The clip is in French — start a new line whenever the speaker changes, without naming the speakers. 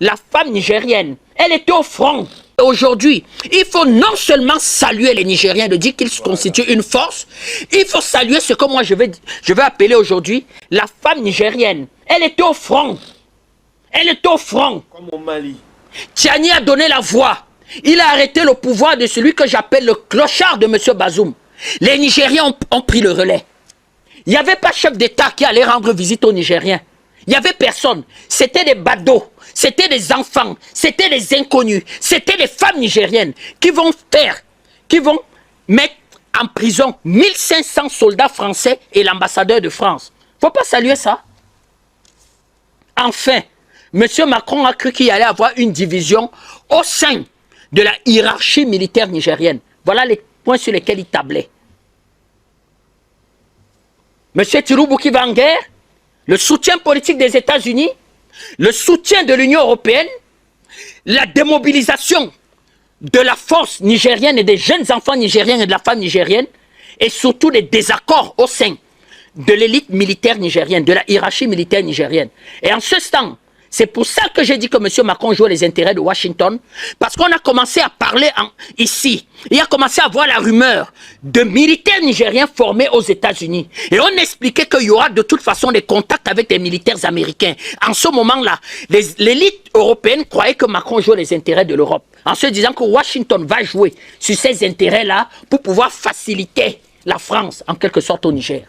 la femme nigérienne, elle était au front. Aujourd'hui, il faut non seulement saluer les Nigériens, de dire qu'ils constituent une force, il faut saluer ce que moi je vais appeler aujourd'hui la femme nigérienne. Elle était au front. Elle était au front.
Comme au Mali.
Tiani a donné la voix. Il a arrêté le pouvoir de celui que j'appelle le clochard de M. Bazoum. Les Nigériens ont pris le relais. Il n'y avait pas chef d'État qui allait rendre visite aux Nigériens. Il n'y avait personne. C'était des badauds, c'était des enfants, c'était des inconnus, c'était des femmes nigériennes qui vont mettre en prison 1500 soldats français et l'ambassadeur de France. Il ne faut pas saluer ça. Enfin, M. Macron a cru qu'il y allait avoir une division au sein de la hiérarchie militaire nigérienne. Voilà les points sur lesquels il tablait. M. Tiroubou qui va en guerre, le soutien politique des États-Unis, le soutien de l'Union européenne, la démobilisation de la force nigérienne et des jeunes enfants nigériens et de la femme nigérienne, et surtout des désaccords au sein de l'élite militaire nigérienne, de la hiérarchie militaire nigérienne. Et en ce temps, c'est pour ça que j'ai dit que M. Macron joue les intérêts de Washington, parce qu'on a commencé à parler ici, il a commencé à voir la rumeur de militaires nigériens formés aux États-Unis. Et on expliquait qu'il y aura de toute façon des contacts avec des militaires américains. En ce moment-là, l'élite européenne croyait que Macron jouait les intérêts de l'Europe, en se disant que Washington va jouer sur ces intérêts-là pour pouvoir faciliter la France, en quelque sorte, au Niger.